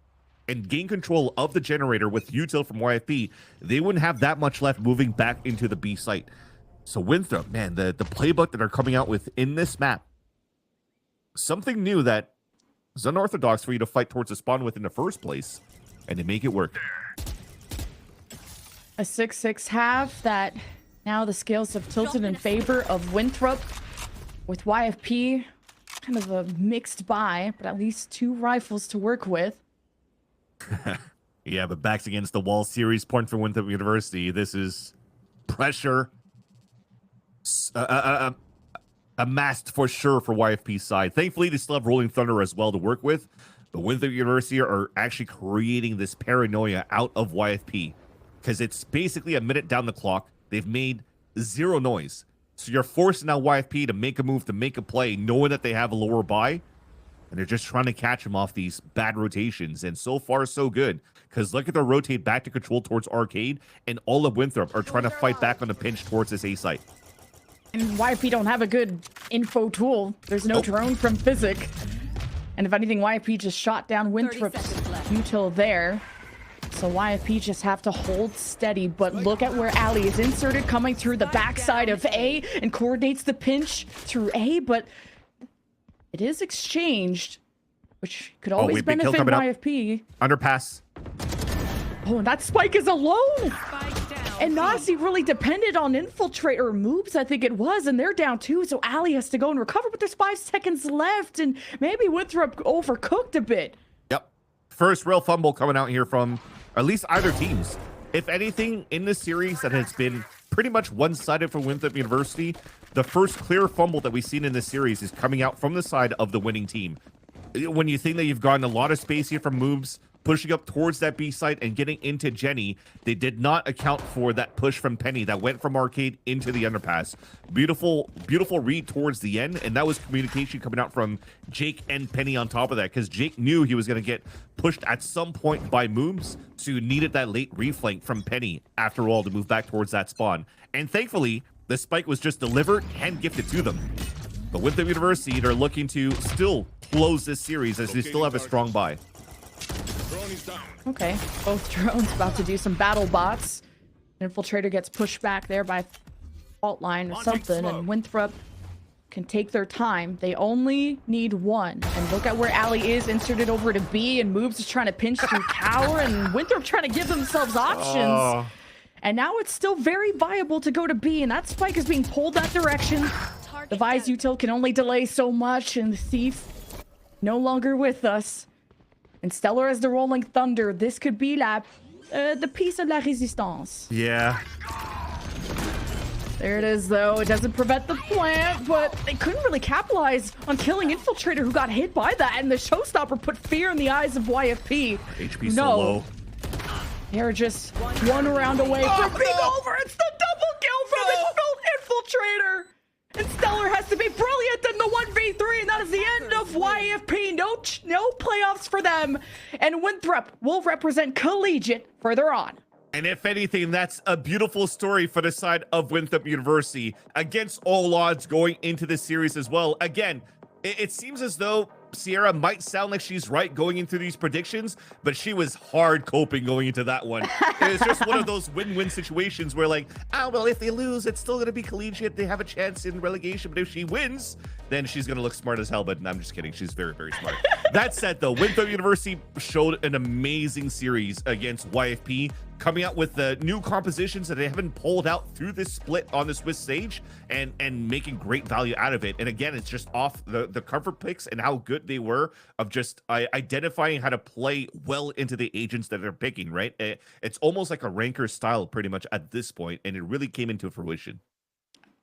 F: and gain control of the generator with util from YFP, they wouldn't have that much left moving back into the B site. So Winthrop, man, the playbook that are coming out with in this map, something new that is unorthodox for you to fight towards the spawn with in the first place, and to make it work.
D: A 6-6 half that now the scales have tilted in favor of Winthrop with YFP. Kind of a mixed buy, but at least two rifles to work with.
F: Yeah, but backs against the wall series point for Winthrop University. This is pressure. Amassed for sure for YFP's side. Thankfully, they still have Rolling Thunder as well to work with. But Winthrop University are actually creating this paranoia out of YFP because it's basically a minute down the clock. They've made zero noise. So you're forcing now YFP to make a move, to make a play, knowing that they have a lower buy. And they're just trying to catch them off these bad rotations. And so far, so good. Because look at the rotate back to control towards Arcade. And all of Winthrop are trying to fight back on the pinch towards this A site.
D: And YFP don't have a good info tool. There's no drone from Physic. And if anything, YFP just shot down Winthrop's util there. So YFP just have to hold steady. But look at where Ali is inserted, coming through the backside of A and coordinates the pinch through A. But it is exchanged, which could always
F: big kill
D: benefit
F: coming up.
D: YFP.
F: Underpass.
D: Oh, and that spike is alone. And Nazi really depended on Infiltrator moves, I think it was, and they're down too, so Ali has to go and recover, but there's 5 seconds left, and maybe Winthrop overcooked a bit.
F: Yep. First real fumble coming out here from at least either teams. If anything in this series that has been pretty much one-sided for Winthrop University, the first clear fumble that we've seen in this series is coming out from the side of the winning team. When you think that you've gotten a lot of space here from moves, pushing up towards that B site and getting into Jenny, they did not account for that push from Penny that went from Arcade into the underpass. Beautiful read towards the end, and that was communication coming out from Jake and Penny on top of that, because Jake knew he was going to get pushed at some point by moves, so you needed that late reflank from Penny, after all, to move back towards that spawn. And thankfully, the spike was just delivered and gifted to them. But with the University, they're looking to still close this series as they still have a strong buy.
D: Okay, both drones about to do some battle bots. Infiltrator gets pushed back there by fault line or something, and Winthrop can take their time. They only need one. And look at where Ali is inserted over to B, and Moves is trying to pinch through tower, and Winthrop trying to give themselves options. And now it's still very viable to go to B, and that spike is being pulled that direction. The Vise util can only delay so much, and the Thief no longer with us. And Stellar as the Rolling Thunder. This could be the piece of la resistance.
F: Yeah.
D: There it is, though. It doesn't prevent the plant, but they couldn't really capitalize on killing Infiltrator, who got hit by that. And the Showstopper put fear in the eyes of YFP.
F: HP so low.
D: They're just one round away from being over. It's the double kill from Infiltrator. And Stellar has to be brilliant in the 1v3, and that is the end of YFP. No playoffs for them. And Winthrop will represent Collegiate further on.
F: And if anything, that's a beautiful story for the side of Winthrop University against all odds going into this series as well. Again, it seems as though Sierra might sound like she's right going into these predictions, but she was hard coping going into that one. It's just one of those win-win situations where like, well, if they lose, it's still going to be collegiate. They have a chance in relegation, but if she wins, then she's going to look smart as hell. But I'm just kidding. She's very, very smart. That said, though, Winthrop University showed an amazing series against YFP, coming out with the new compositions that they haven't pulled out through this split on the Swiss stage and making great value out of it. And again, it's just off the cover picks and how good they were of just identifying how to play well into the agents that they're picking, right? It's almost like a ranker style pretty much at this point, and it really came into fruition.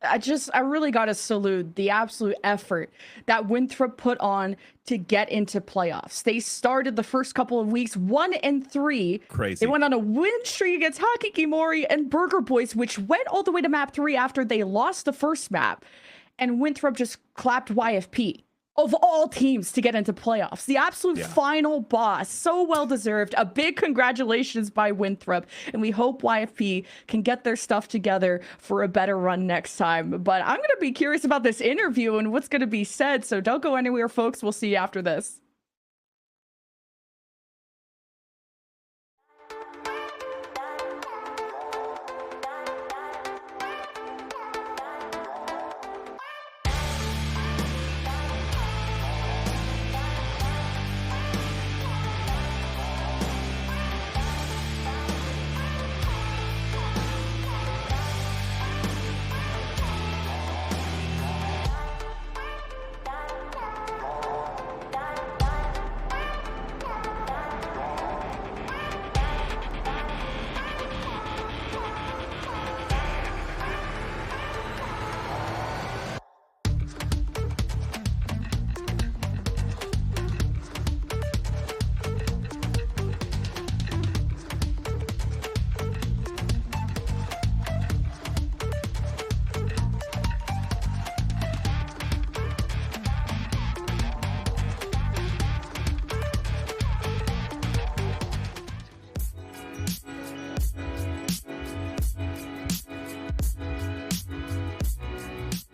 D: I really got to salute the absolute effort that Winthrop put on to get into playoffs. They started the first couple of weeks 1-3.
F: Crazy.
D: They went on a win streak against Hakikimori and Burger Boys, which went all the way to map 3 after they lost the first map. And Winthrop just clapped YFP. Of all teams to get into playoffs. The absolute final boss. So well deserved. A big congratulations by Winthrop. And we hope YFP can get their stuff together for a better run next time. But I'm going to be curious about this interview and what's going to be said. So don't go anywhere, folks. We'll see you after this.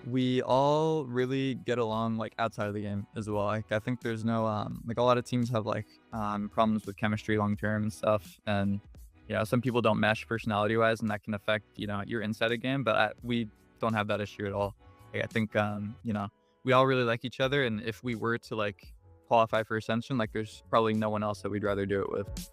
H: We all really get along like outside of the game as well. Like I think there's no like a lot of teams have like problems with chemistry long term and stuff, and some people don't mesh personality wise, and that can affect your inside a game. But we don't have that issue at all. Like I think we all really like each other, and if we were to like qualify for Ascension, like there's probably no one else that we'd rather do it with.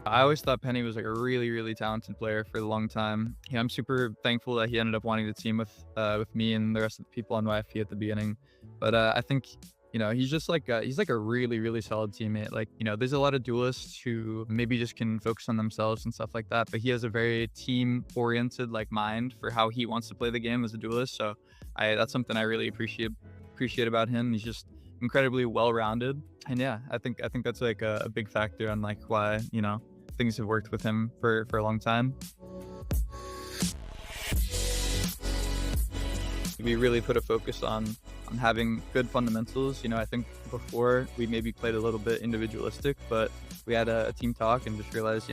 H: I always thought Penny was like a really, really talented player for a long time. I'm super thankful that he ended up wanting to team with me and the rest of the people on YFP at the beginning. But I think he's just like he's like a really, really solid teammate. Like there's a lot of duelists who maybe just can focus on themselves and stuff like that. But he has a very team-oriented like mind for how he wants to play the game as a duelist. So that's something I really appreciate about him. He's just incredibly well-rounded, and I think that's like a big factor on like why things have worked with him for a long time. We really put a focus on having good fundamentals. I think before we maybe played a little bit individualistic, but we had a team talk and just realized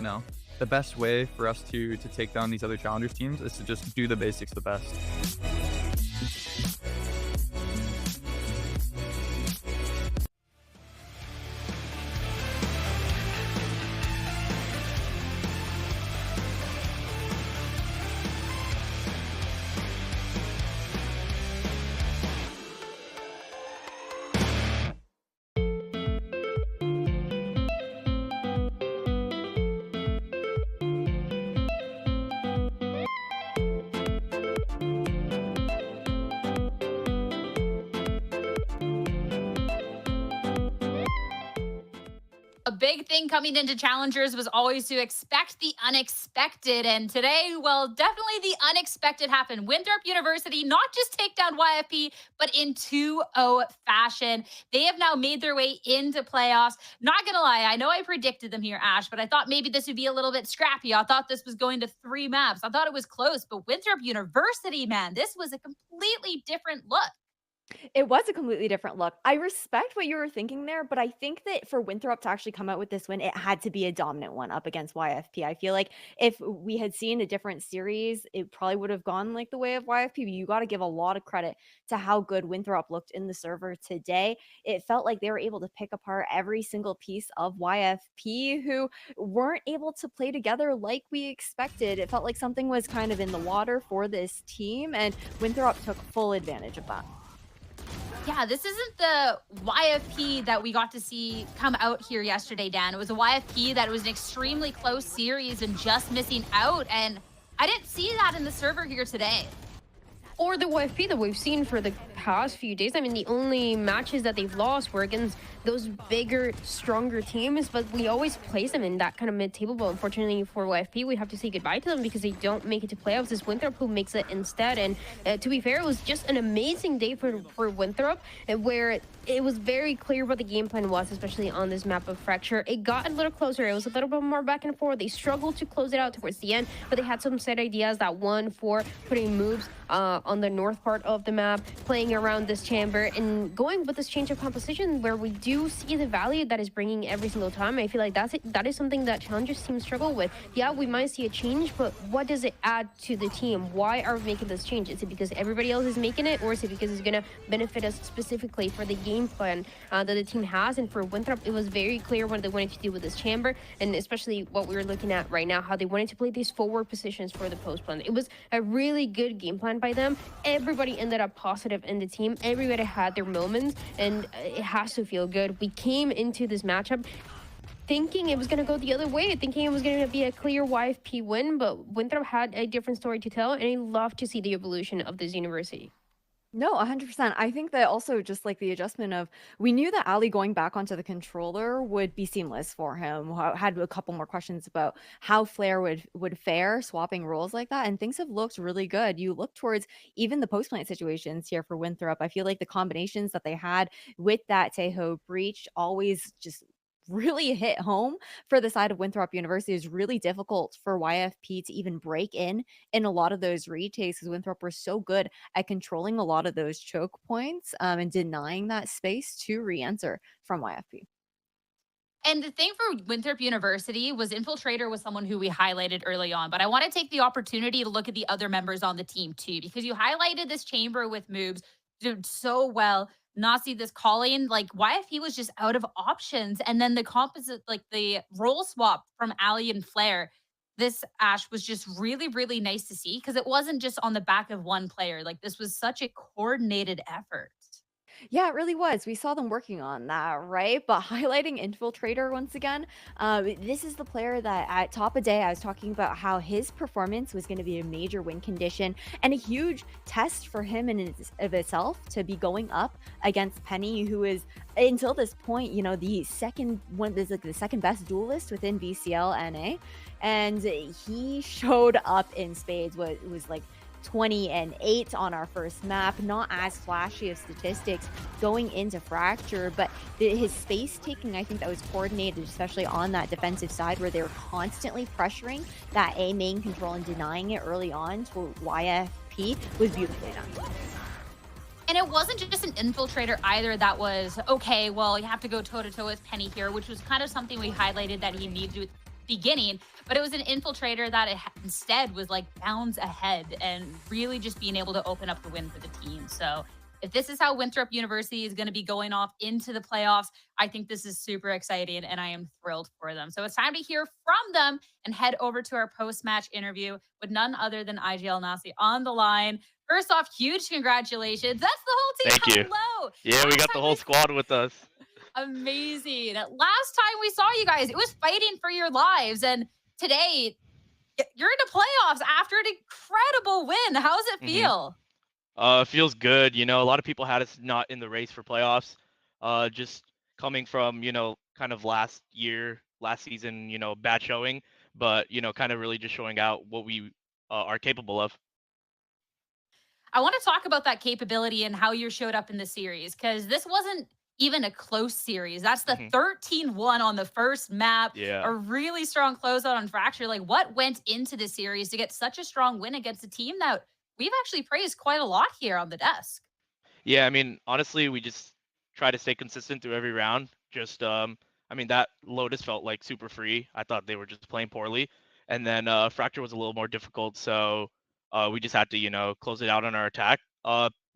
H: the best way for us to take down these other challengers teams is to just do the basics the best.
A: A big thing coming into Challengers was always to expect the unexpected. And today, well, definitely the unexpected happened. Winthrop University not just take down YFP, but in 2-0 fashion. They have now made their way into playoffs. Not going to lie, I know I predicted them here, Ash, but I thought maybe this would be a little bit scrappy. I thought this was going to 3 maps. I thought it was close, but Winthrop University, man, this was a completely different look.
C: It was a completely different look. I respect what you were thinking there, but I think that for Winthrop to actually come out with this win, it had to be a dominant one up against YFP. I feel like if we had seen a different series, it probably would have gone like the way of YFP. But you got to give a lot of credit to how good Winthrop looked in the server today. It felt like they were able to pick apart every single piece of YFP, who weren't able to play together like we expected. It felt like something was kind of in the water for this team, and Winthrop took full advantage of that.
A: Yeah, this isn't the YFP that we got to see come out here yesterday, Dan. It was a YFP that was an extremely close series and just missing out. And I didn't see that in the server here today.
B: Or the YFP that we've seen for the past few days. I mean, the only matches that they've lost were against those bigger, stronger teams, but we always place them in that kind of mid-table. But unfortunately for YFP, we have to say goodbye to them because they don't make it to playoffs. It's Winthrop who makes it instead. And to be fair, it was just an amazing day for Winthrop, where it was very clear what the game plan was, especially on this map of Fracture. It got a little closer. It was a little bit more back and forth. They struggled to close it out towards the end, but they had some set ideas. That one for putting moves on the north part of the map, playing around this chamber, and going with this change of composition where we do see the value that is bringing every single time. I feel like that is something that Challengers teams struggle with. Yeah, we might see a change, but what does it add to the team? Why are we making this change? Is it because everybody else is making it, or is it because it's going to benefit us specifically for the game plan that the team has? And for Winthrop, it was very clear what they wanted to do with this chamber, and especially what we were looking at right now, how they wanted to play these forward positions for the post plan. It was a really good game plan by them. Everybody ended up positive in the team. Everybody had their moments, and it has to feel good. We came into this matchup thinking it was going to go the other way, thinking it was going to be a clear YFP win, but Winthrop had a different story to tell, and I love to see the evolution of this university.
C: No, 100%. I think that also just like the adjustment of, we knew that Ali going back onto the controller would be seamless for him. Had a couple more questions about how Flair would fare swapping roles like that, and things have looked really good. You look towards even the post plant situations here for Winthrop. I feel like the combinations that they had with that Tejo breach always just really hit home for the side of Winthrop University. Is really difficult for YFP to even break in a lot of those retakes, because Winthrop were so good at controlling a lot of those choke points and denying that space to re-enter from YFP.
A: And the thing for Winthrop University was Infiltrator was someone who we highlighted early on, but I want to take the opportunity to look at the other members on the team too, because you highlighted this chamber with moves did so well. Not see this calling, like YFP was just out of options. And then the composite, like the role swap from Ali and Flair, this Ash was just really, really nice to see, because it wasn't just on the back of one player. Like this was such a coordinated effort.
C: Yeah, it really was. We saw them working on that, right? But highlighting Infiltrator once again, this is the player that at top of day, I was talking about how his performance was going to be a major win condition and a huge test for him in of itself to be going up against Penny, who is until this point, you know, the second one is like the second best duelist within VCL NA, and he showed up in spades. What was like 20 and 8 on our first map. Not as flashy of statistics going into Fracture, but his space taking, I think that was coordinated, especially on that defensive side where they were constantly pressuring that A main control and denying it early on to YFP, was beautifully done.
A: And it wasn't just an Infiltrator either that was, okay, well, you have to go toe-to-toe with Penny here, which was kind of something we highlighted that he needed with beginning, but it was an Infiltrator that instead was like bounds ahead and really just being able to open up the win for the team. So if this is how Winthrop University is going to be going off into the playoffs, I think this is super exciting and I am thrilled for them. So it's time to hear from them and head over to our post-match interview with none other than IGL Nasi on the line. First off, huge congratulations. That's the whole team.
I: Thank you.
A: Hello.
I: Yeah, we got the whole squad with us.
A: Amazing. Last time we saw you guys, it was fighting for your lives. And today, you're into playoffs after an incredible win. How does it feel?
I: It feels good. You know, a lot of people had us not in the race for playoffs. Just coming from, you know, kind of last season, you know, bad showing. But, you know, kind of really just showing out what we are capable of.
A: I want to talk about that capability and how you showed up in the series, because this wasn't even a close series. That's the 13-1 on the first map.
I: Yeah.
A: A really strong closeout on Fracture. Like, what went into the series to get such a strong win against a team that we've actually praised quite a lot here on the desk?
I: Yeah, I mean, honestly, we just try to stay consistent through every round. Just, I mean, that Lotus felt like super free. I thought they were just playing poorly, and then Fracture was a little more difficult. So we just had to, close it out on our attack.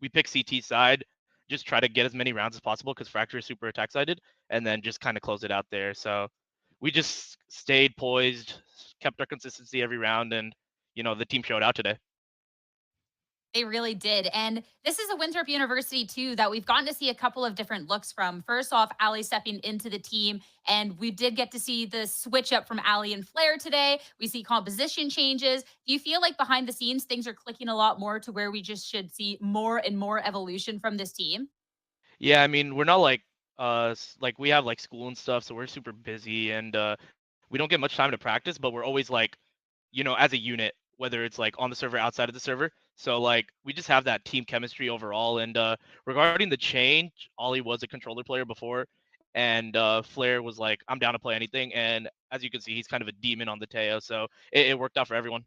I: We picked CT side, just try to get as many rounds as possible because Fracture is super attack sided, and then just kind of close it out there. So we just stayed poised, kept our consistency every round, and the team showed out today.
A: They really did. And this is a Winthrop University, too, that we've gotten to see a couple of different looks from. First off, Ali stepping into the team, and we did get to see the switch up from Ali and Flair today. We see composition changes. Do you feel like behind the scenes, things are clicking a lot more to where we just should see more and more evolution from this team?
I: Yeah, I mean, we're not like like we have like school and stuff, so we're super busy and we don't get much time to practice, but we're always like, as a unit, whether it's like on the server, outside of the server. So like we just have that team chemistry overall. And regarding the change, Ollie was a controller player before, and Flair was like, I'm down to play anything. And as you can see, he's kind of a demon on the Teo, so it worked out for everyone.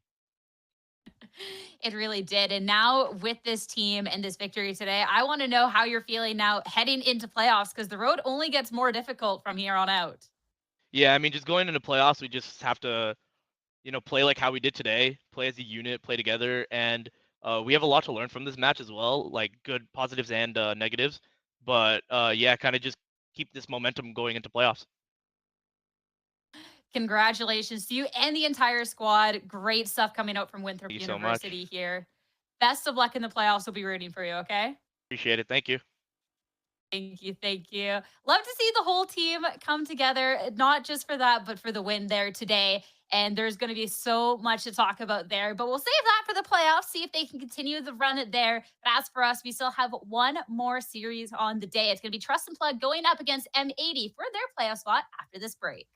A: It really did. And now with this team and this victory today, I want to know how you're feeling now heading into playoffs because the road only gets more difficult from here on out.
I: Yeah, I mean, just going into playoffs, we just have to play like how we did today, play as a unit, play together, and we have a lot to learn from this match as well, like good positives and negatives. But yeah, kind of just keep this momentum going into playoffs.
A: Congratulations to you and the entire squad. Great stuff coming out from Winthrop
I: Thank you so much.
A: University here. Best of luck in the playoffs. We'll be rooting for you, okay?
I: Appreciate it. Thank you.
A: Thank you. Thank you. Love to see the whole team come together, not just for that, but for the win there today. And there's going to be so much to talk about there, but we'll save that for the playoffs, see if they can continue the run it there. But as for us, we still have one more series on the day. It's going to be Trust and Plug going up against M80 for their playoff spot after this break.